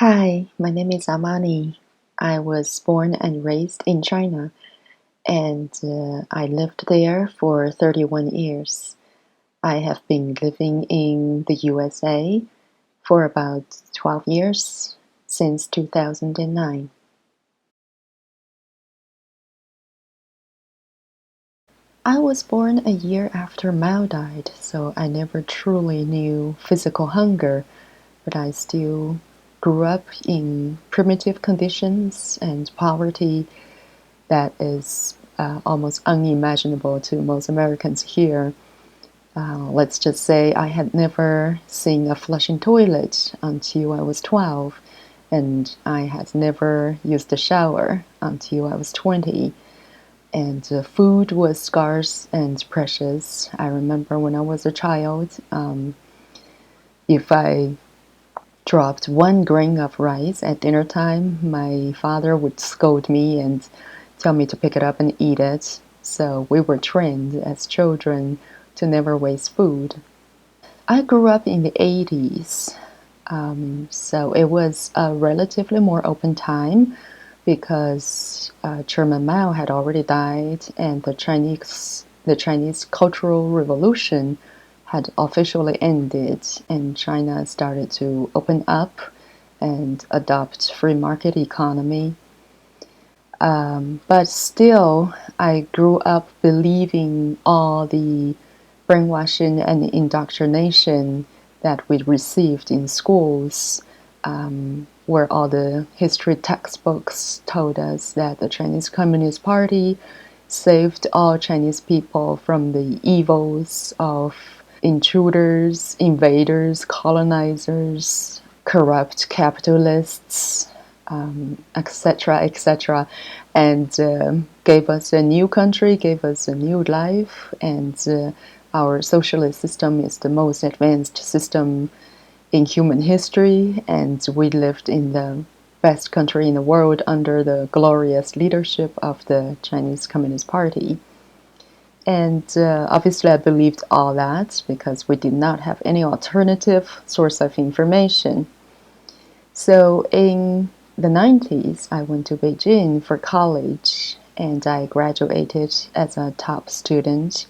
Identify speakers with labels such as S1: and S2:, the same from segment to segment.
S1: Hi, my name is Amani. I was born and raised in China, and I lived there for 31 years. I have been living in the USA for about 12 years since 2009. I was born a year after Mao died, so I never truly knew physical hunger, but I still grew up in primitive conditions and poverty that is almost unimaginable to most Americans here. Let's just say I had never seen a flushing toilet until I was 12, and I had never used a shower until I was 20. And food was scarce and precious. I remember when I was a child, if I dropped one grain of rice at dinner time, my father would scold me and tell me to pick it up and eat it. So we were trained as children to never waste food. I grew up in the 80s, so it was a relatively more open time because Chairman Mao had already died and the Chinese Cultural Revolution had officially ended, and China started to open up and adopt free market economy. But still, I grew up believing all the brainwashing and indoctrination that we received in schools, where all the history textbooks told us that the Chinese Communist Party saved all Chinese people from the evils of intruders, invaders, colonizers, corrupt capitalists, etc., etc., and gave us a new country, gave us a new life, and our socialist system is the most advanced system in human history, and we lived in the best country in the world under the glorious leadership of the Chinese Communist Party. And obviously, I believed all that because we did not have any alternative source of information. So in the 90s, I went to Beijing for college and I graduated as a top student.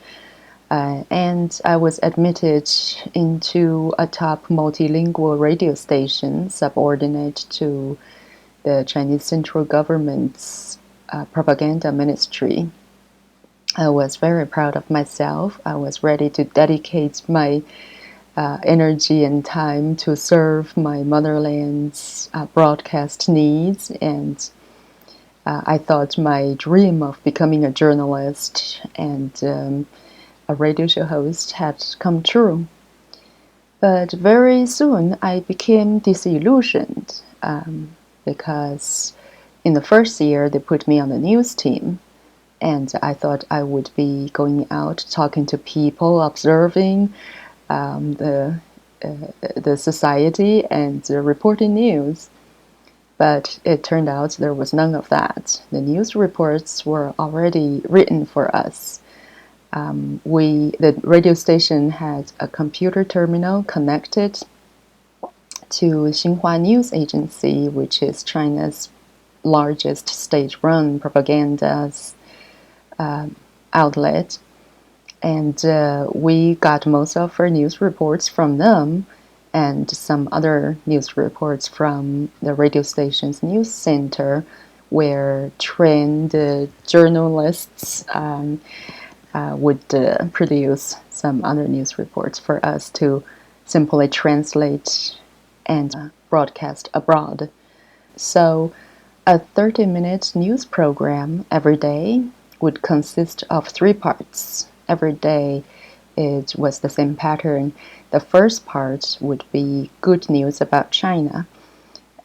S1: And I was admitted into a top multilingual radio station subordinate to the Chinese central government's propaganda ministry. I was very proud of myself. I was ready to dedicate my energy and time to serve my motherland's broadcast needs. And I thought my dream of becoming a journalist and a radio show host had come true. But very soon I became disillusioned because in the first year they put me on the news team. And I thought I would be going out, talking to people, observing um, the the society and reporting news. But it turned out there was none of that. The news reports were already written for us. The radio station had a computer terminal connected to Xinhua News Agency, which is China's largest state-run propaganda outlet. And we got most of our news reports from them and some other news reports from the radio station's news center, where trained journalists would produce some other news reports for us to simply translate and broadcast abroad. So a 30-minute news program every day would consist of three parts. Every day it was the same pattern. The first part would be good news about China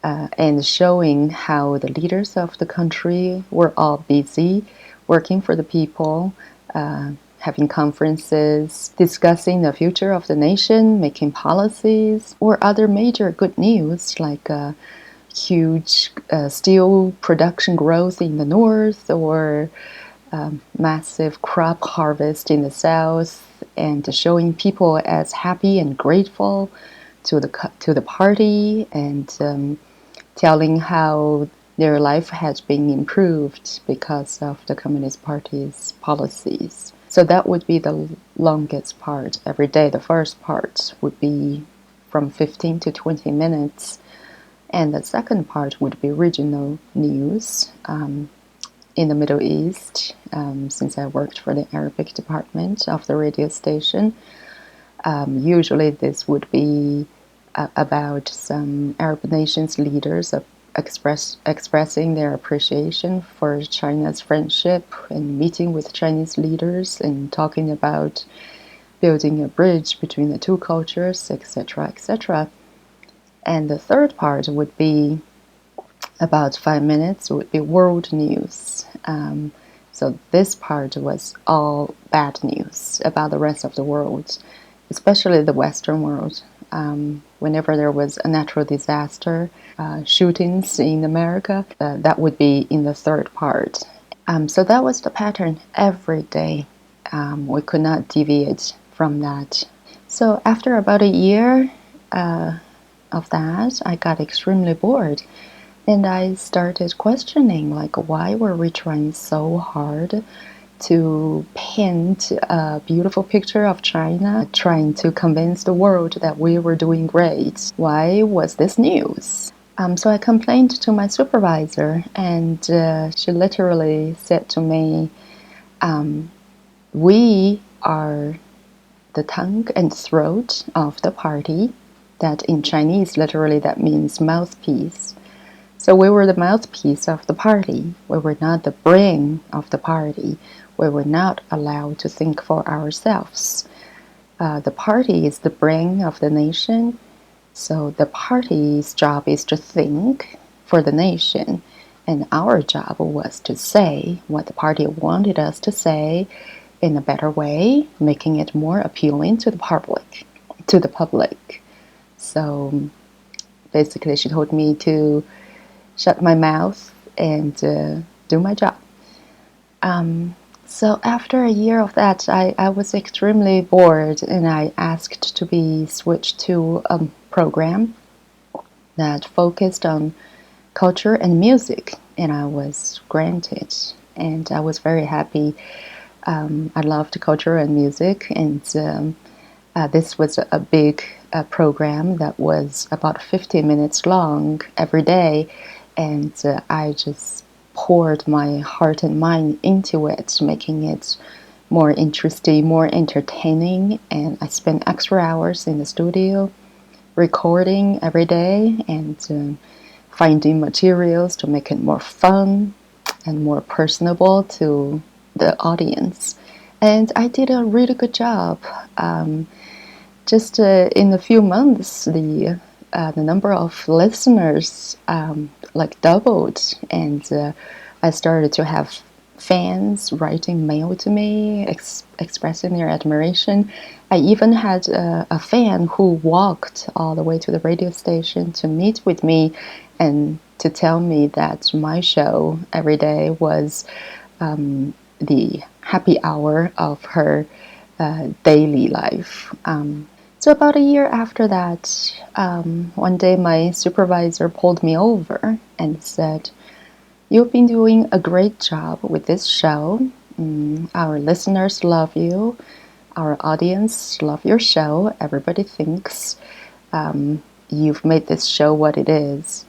S1: and showing how the leaders of the country were all busy working for the people, having conferences, discussing the future of the nation, making policies, or other major good news like huge steel production growth in the north or massive crop harvest in the south, and showing people as happy and grateful to the party, and telling how their life has been improved because of the Communist Party's policies. So that would be the longest part every day. The first part would be from 15 to 20 minutes, and the second part would be regional news in the Middle East, since I worked for the Arabic department of the radio station. Usually this would be about some Arab nations leaders expressing their appreciation for China's friendship and meeting with Chinese leaders and talking about building a bridge between the two cultures, etc., etc. And the third part would be about 5 minutes, would be world news. So this part was all bad news about the rest of the world, especially the Western world. Whenever there was a natural disaster, shootings in America, that would be in the third part. So that was the pattern every day. We could not deviate from that. So after about a year of that, I got extremely bored. And I started questioning, like, why were we trying so hard to paint a beautiful picture of China, trying to convince the world that we were doing great? Why was this news? So I complained to my supervisor, and she literally said to me, we are the tongue and throat of the party. That in Chinese, literally, that means mouthpiece. So we were the mouthpiece of the party. We were not the brain of the party. We were not allowed to think for ourselves. The party is the brain of the nation. So the party's job is to think for the nation. And our job was to say what the party wanted us to say in a better way, making it more appealing to the public. So basically, she told me to shut my mouth and do my job. So after a year of that, I was extremely bored, and I asked to be switched to a program that focused on culture and music, and I was granted, and I was very happy. I loved culture and music, and this was a big program that was about 15 minutes long every day, and I just poured my heart and mind into it, making it more interesting, more entertaining, and I spent extra hours in the studio recording every day and finding materials to make it more fun and more personable to the audience. And I did a really good job. Just in a few months, the number of listeners like doubled, and I started to have fans writing mail to me, expressing their admiration. I even had a fan who walked all the way to the radio station to meet with me and to tell me that my show every day was the happy hour of her daily life. So about a year after that, one day my supervisor pulled me over and said, "You've been doing a great job with this show. Our listeners love you. Our audience love your show. Everybody thinks you've made this show what it is.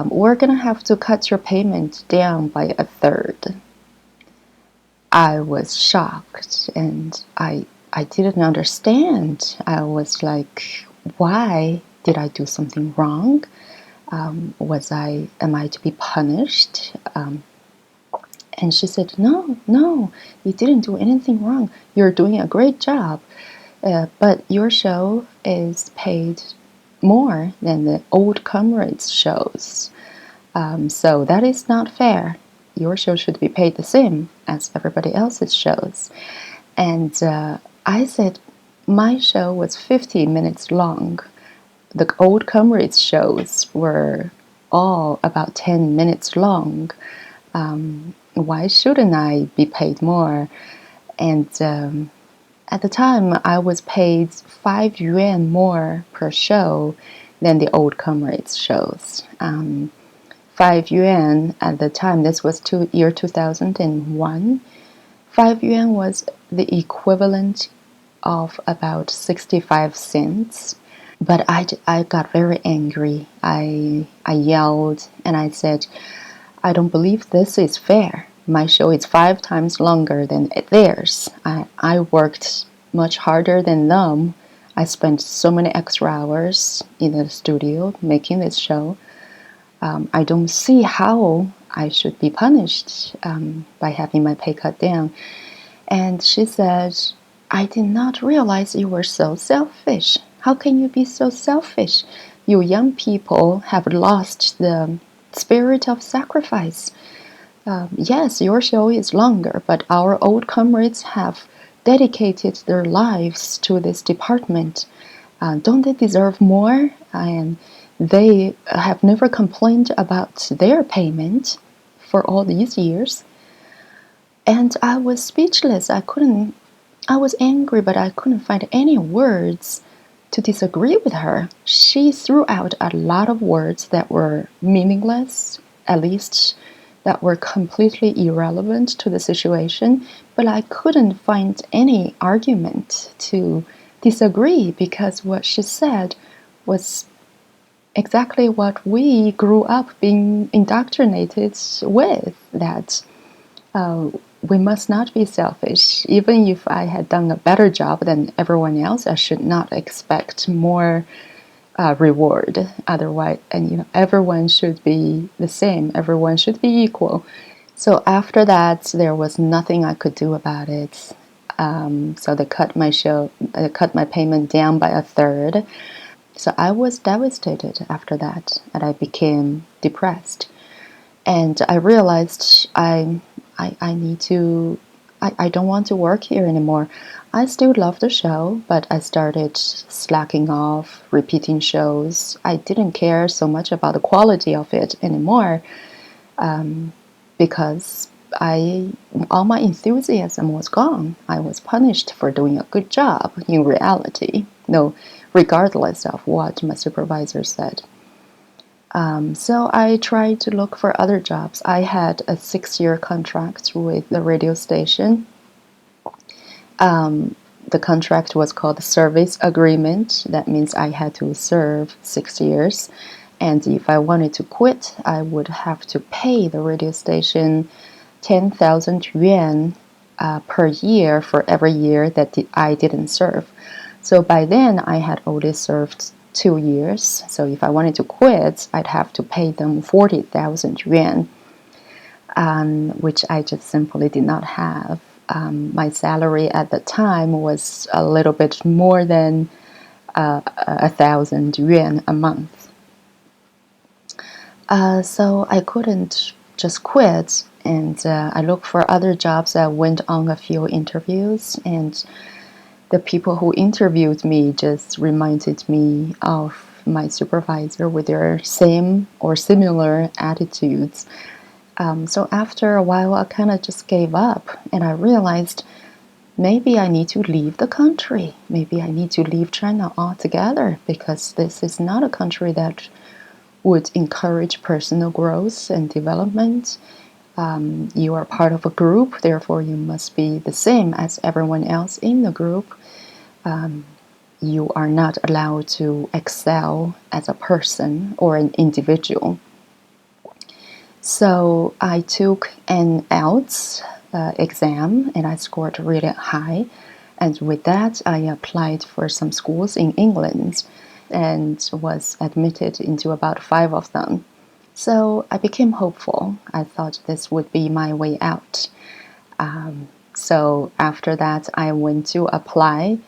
S1: We're going to have to cut your payment down by a third." I was shocked, and I didn't understand. I was like, why? Did I do something wrong? Am I to be punished? And she said, no, you didn't do anything wrong. You're doing a great job. But your show is paid more than the old comrades' shows. So that is not fair. Your show should be paid the same as everybody else's shows. And I said, my show was 50 minutes long. The old comrades' shows were all about 10 minutes long. Why shouldn't I be paid more? And at the time, I was paid 5 yuan more per show than the old comrades shows. 5 yuan at the time, this was year 2001, 5 yuan was the equivalent of about 65 cents. But I got very angry. I yelled and I said, I don't believe this is fair. My show is 5 times longer than theirs. I worked much harder than them. I spent so many extra hours in the studio making this show. I don't see how I should be punished by having my pay cut down. And she said, I did not realize you were so selfish. How can you be so selfish? You young people have lost the spirit of sacrifice. Yes, your show is longer, but our old comrades have dedicated their lives to this department. Don't they deserve more? And they have never complained about their payment for all these years. And I was speechless. I was angry, but I couldn't find any words to disagree with her. She threw out a lot of words that were meaningless, at least that were completely irrelevant to the situation, but I couldn't find any argument to disagree because what she said was exactly what we grew up being indoctrinated with, that we must not be selfish. Even if I had done a better job than everyone else, I should not expect more reward. Otherwise, and everyone should be the same. Everyone should be equal. So after that, there was nothing I could do about it. So they cut my payment down by a third. So I was devastated after that, and I became depressed. And I realized I need to, I don't want to work here anymore. I still love the show, but I started slacking off, repeating shows. I didn't care so much about the quality of it anymore because all my enthusiasm was gone. I was punished for doing a good job in reality, no, regardless of what my supervisor said. So I tried to look for other jobs. I had a 6-year contract with the radio station. The contract was called service agreement. That means I had to serve 6 years. And if I wanted to quit, I would have to pay the radio station 10,000 yuan per year for every year that I didn't serve. So by then, I had already served 2 years. So if I wanted to quit, I'd have to pay them 40,000 yuan, which I just simply did not have. My salary at the time was a little bit more than 1,000 yuan a month. So I couldn't just quit, and I looked for other jobs. I went on a few interviews, and the people who interviewed me just reminded me of my supervisor with their same or similar attitudes. So after a while, I kind of just gave up, and I realized maybe I need to leave the country. Maybe I need to leave China altogether, because this is not a country that would encourage personal growth and development. You are part of a group, therefore you must be the same as everyone else in the group. You are not allowed to excel as a person or an individual. So I took an IELTS exam and I scored really high. And with that, I applied for some schools in England and was admitted into about 5 of them. So I became hopeful. I thought this would be my way out. So after that, I went to apply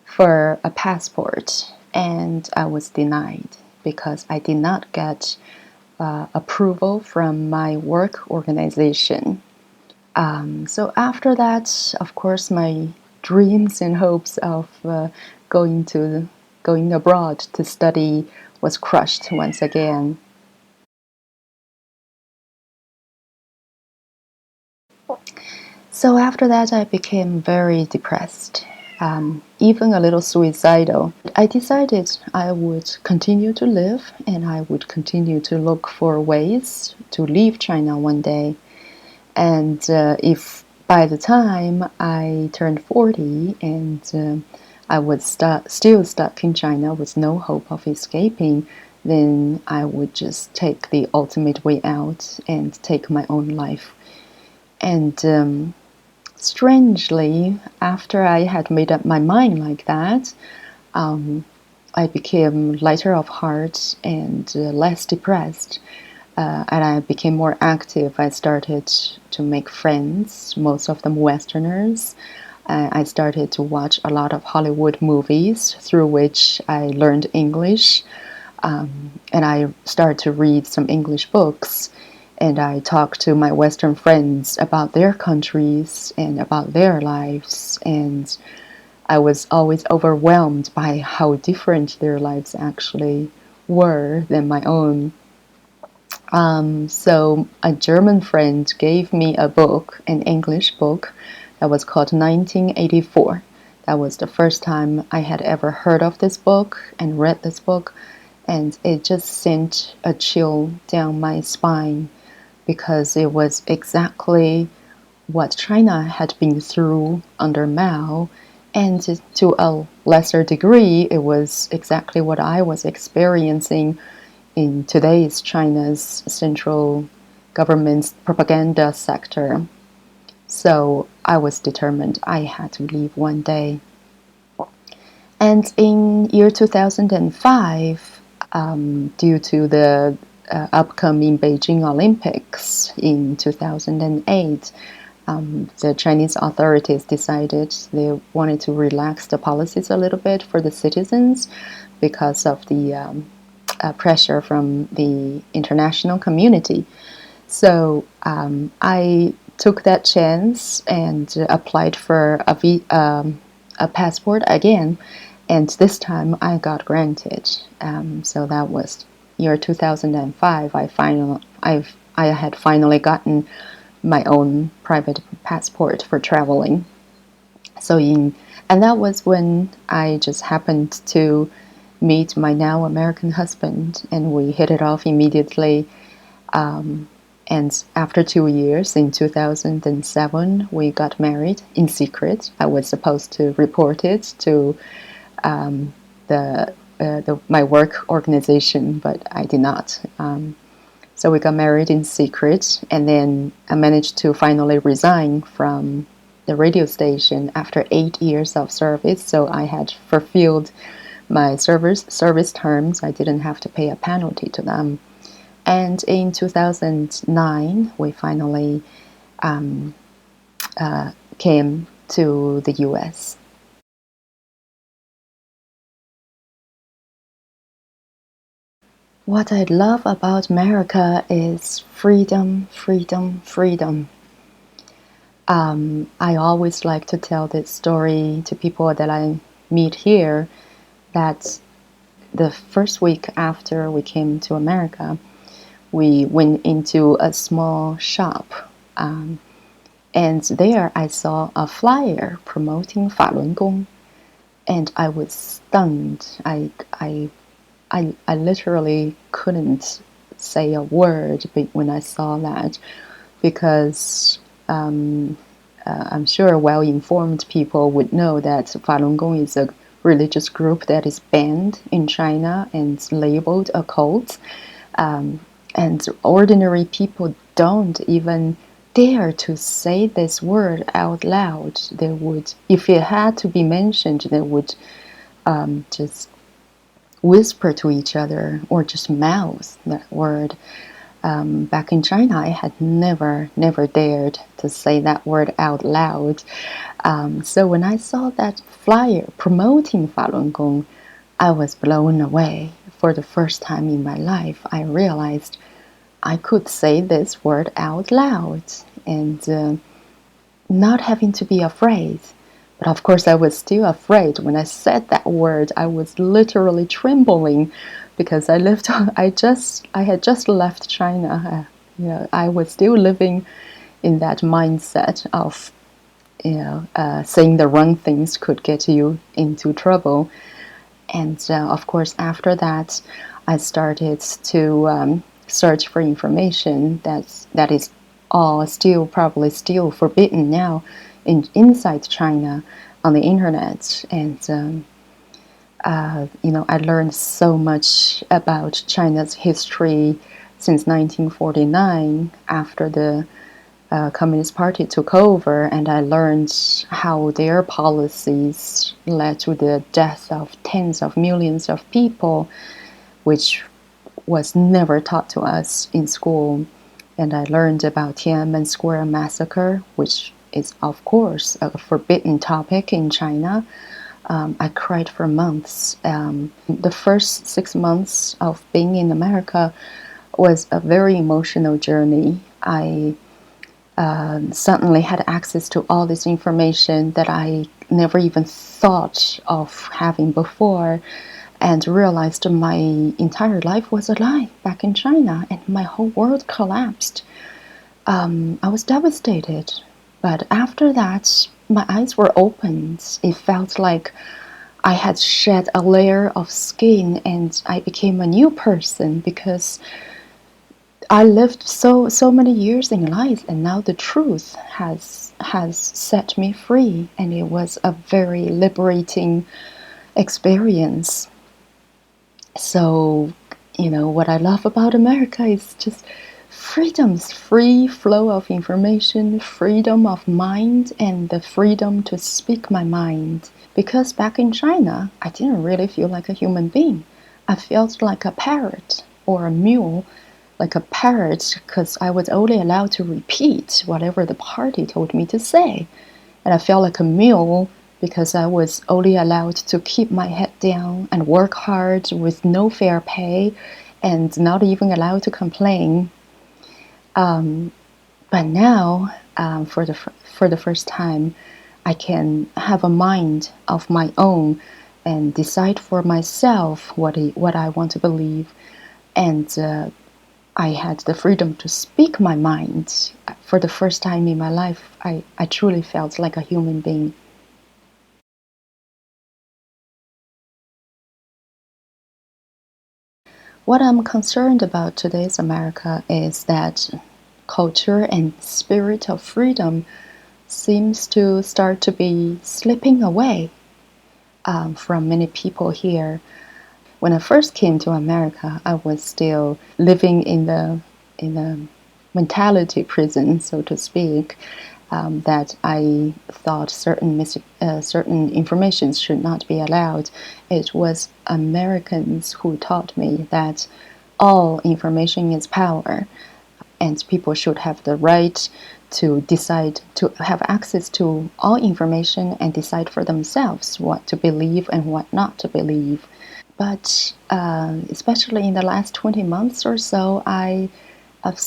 S1: for a passport, and I was denied because I did not get approval from my work organization. So after that, of course, my dreams and hopes of going abroad to study was crushed once again. So after that, I became very depressed. even a little suicidal. I decided I would continue to live and I would continue to look for ways to leave China one day. And if by the time I turned 40 and I was still stuck in China with no hope of escaping, then I would just take the ultimate way out and take my own life. And strangely, after I had made up my mind like that, I became lighter of heart and less depressed. And I became more active. I started to make friends, most of them Westerners. I started to watch a lot of Hollywood movies through which I learned English. And I started to read some English books. And I talked to my Western friends about their countries and about their lives. And I was always overwhelmed by how different their lives actually were than my own. So a German friend gave me a book, an English book, that was called 1984. That was the first time I had ever heard of this book and read this book, and it just sent a chill down my spine because it was exactly what China had been through under Mao, and to a lesser degree, it was exactly what I was experiencing in today's China's central government's propaganda sector. So I was determined I had to leave one day. And in year 2005, due to the upcoming Beijing Olympics in 2008, the Chinese authorities decided they wanted to relax the policies a little bit for the citizens because of the pressure from the international community. So I took that chance and applied for a passport again, and this time I got granted. So that was year 2005. I had finally gotten my own private passport for traveling. And that was when I just happened to meet my now American husband, and we hit it off immediately. And after 2 years, in 2007, we got married in secret. I was supposed to report it to my work organization, but I did not. So we got married in secret, and then I managed to finally resign from the radio station after 8 years of service. So I had fulfilled my service terms. I didn't have to pay a penalty to them. And in 2009, we finally came to the US. What I love about America is freedom, freedom, freedom. I always like to tell this story to people that I meet here, that the first week after we came to America, we went into a small shop, and there I saw a flyer promoting 法轮功, and I was stunned. I literally couldn't say a word when I saw that, because I'm sure well-informed people would know that Falun Gong is a religious group that is banned in China and labeled a cult. And ordinary people don't even dare to say this word out loud. They would, if it had to be mentioned, they would just whisper to each other or just mouth that word. Back in China, I had never dared to say that word out loud. So when I saw that flyer promoting Falun Gong, I was blown away. For the first time in my life, I realized I could say this word out loud and not having to be afraid. But of course, I was still afraid. When I said that word, I was literally trembling because I had just left China. I was still living in that mindset of saying the wrong things could get you into trouble. And of course, after that, I started to search for information that is all still probably still forbidden now inside China on the internet. And I learned so much about China's history since 1949 after the Communist Party took over, and I learned how their policies led to the death of tens of millions of people, which was never taught to us in school. And I learned about Tiananmen Square massacre, which is, of course, a forbidden topic in China. I cried for months. The first 6 months of being in America was a very emotional journey. I suddenly had access to all this information that I never even thought of having before, and realized my entire life was a lie back in China, and my whole world collapsed. I was devastated, but after that, my eyes were opened. It felt like I had shed a layer of skin and I became a new person, because I lived so many years in lies, and now the truth has set me free, and it was a very liberating experience. So, what I love about America is just freedom's free flow of information, freedom of mind, and the freedom to speak my mind. Because back in China, I didn't really feel like a human being. I felt like a parrot or a mule. Like a parrot, because I was only allowed to repeat whatever the party told me to say. And I felt like a mule because I was only allowed to keep my head down and work hard with no fair pay and not even allowed to complain. But now, for the first time, I can have a mind of my own and decide for myself what I want to believe. And I had the freedom to speak my mind. For the first time in my life, I truly felt like a human being. What I'm concerned about today's America is that culture and spirit of freedom seems to start to be slipping away from many people here. When I first came to America, I was still living in the mentality prison, so to speak, that I thought certain information should not be allowed. It was Americans who taught me that all information is power, and people should have the right to decide, to have access to all information and decide for themselves what to believe and what not to believe. But especially in the last 20 months or so, I have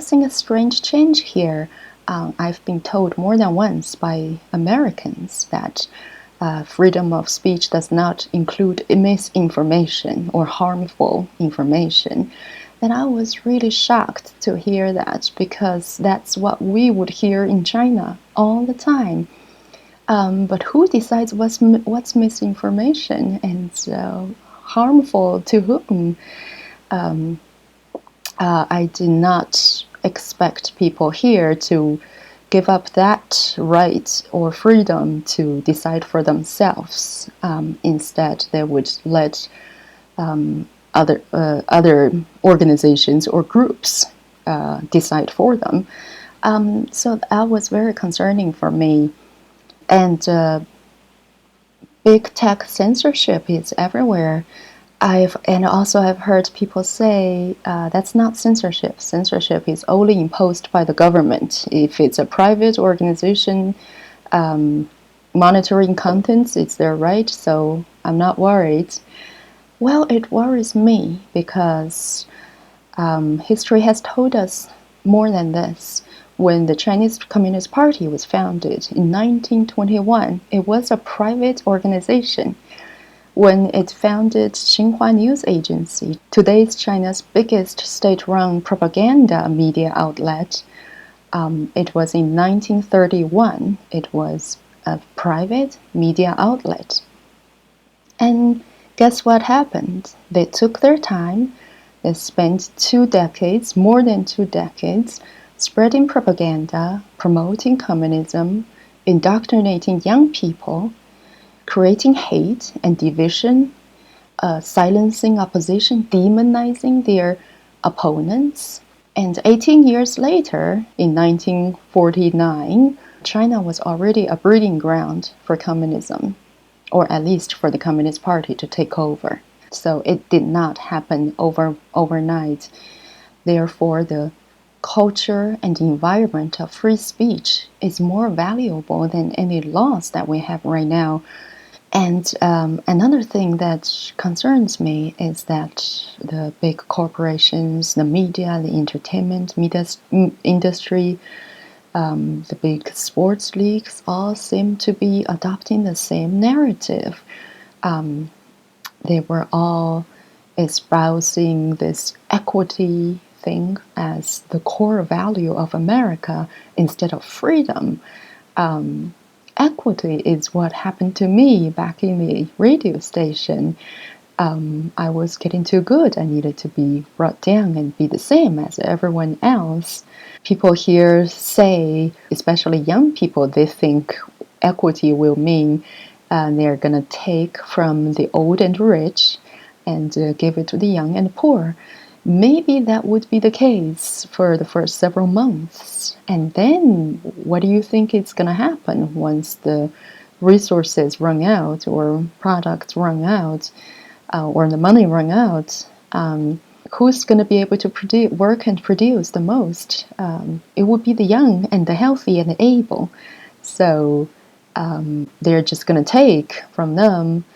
S1: seen a strange change here. I've been told more than once by Americans that freedom of speech does not include misinformation or harmful information. And I was really shocked to hear that, because that's what we would hear in China all the time. But who decides what's misinformation and harmful to whom? I did not expect people here to give up that right or freedom to decide for themselves. Instead, they would let other organizations or groups decide for them. So that was very concerning for me. And big tech censorship is everywhere. I've heard people say that's not censorship. Censorship is only imposed by the government. If it's a private organization monitoring contents, it's their right, so I'm not worried. Well, it worries me because history has told us more than this. When the Chinese Communist Party was founded in 1921, it was a private organization. When it founded Xinhua News Agency, today's China's biggest state-run propaganda media outlet, It was in 1931. It was a private media outlet. And guess what happened? They took their time. They spent 2 decades, more than 2 decades, spreading propaganda, promoting communism, indoctrinating young people, creating hate and division, silencing opposition, demonizing their opponents. And 18 years later, in 1949, China was already a breeding ground for communism, or at least for the Communist Party to take over. So it did not happen overnight. Therefore, the culture and environment of free speech is more valuable than any laws that we have right now. And another thing that concerns me is that the big corporations, the media, the entertainment industry, the big sports leagues all seem to be adopting the same narrative. They were all espousing this equity thing as the core value of America instead of freedom. Equity is what happened to me back in the radio station. I was getting too good. I needed to be brought down and be the same as everyone else. People here say, especially young people, they think equity will mean they're going to take from the old and rich and give it to the young and poor. Maybe that would be the case for the first several months. And then what do you think is going to happen once the resources run out or products run out or the money run out? Who's going to be able to work and produce the most? It would be the young and the healthy and the able. So they're just going to take from them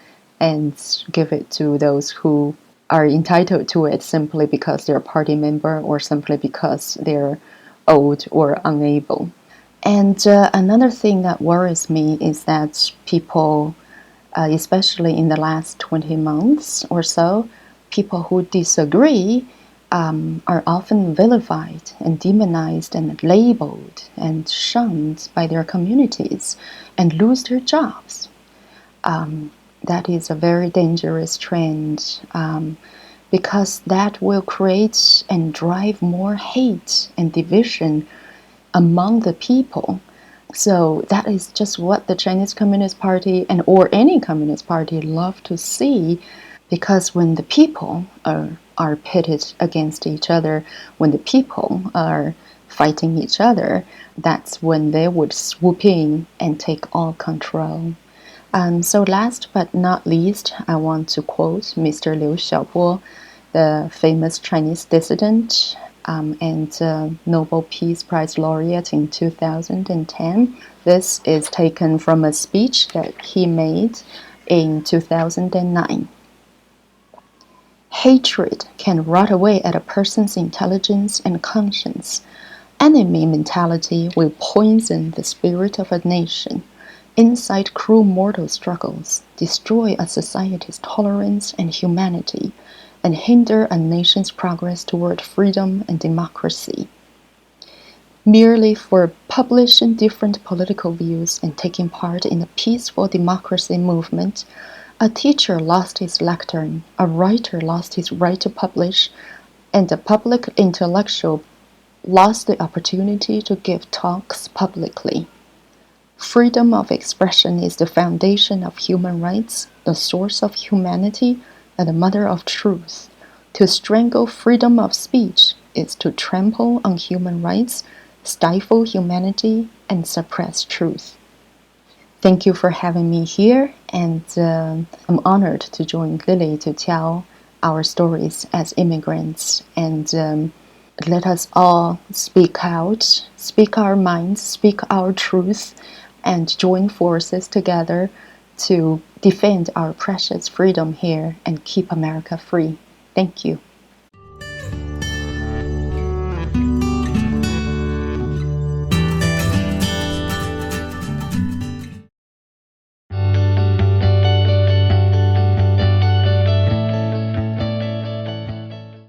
S1: and give it to those who are entitled to it simply because they're a party member or simply because they're old or unable. And another thing that worries me is that people, especially in the last 20 months or so, people who disagree are often vilified and demonized and labeled and shunned by their communities and lose their jobs. That is a very dangerous trend because that will create and drive more hate and division among the people. So that is just what the Chinese Communist Party or any Communist Party love to see, because when the people are pitted against each other, when the people are fighting each other, that's when they would swoop in and take all control. So last but not least, I want to quote Mr. Liu Xiaobo, the famous Chinese dissident and Nobel Peace Prize laureate in 2010. This is taken from a speech that he made in 2009. Hatred can rot away at a person's intelligence and conscience. Enemy mentality will poison the spirit of a nation, incite cruel mortal struggles, destroy a society's tolerance and humanity, and hinder a nation's progress toward freedom and democracy. Merely for publishing different political views and taking part in a peaceful democracy movement, a teacher lost his lectern, a writer lost his right to publish, and a public intellectual lost the opportunity to give talks publicly. Freedom of expression is the foundation of human rights, the source of humanity, and the mother of truth. To strangle freedom of speech is to trample on human rights, stifle humanity, and suppress truth. Thank you for having me here, and I'm honored to join Lily to tell our stories as immigrants, and let us all speak out, speak our minds, speak our truth, and join forces together to defend our precious freedom here and keep America free. Thank you.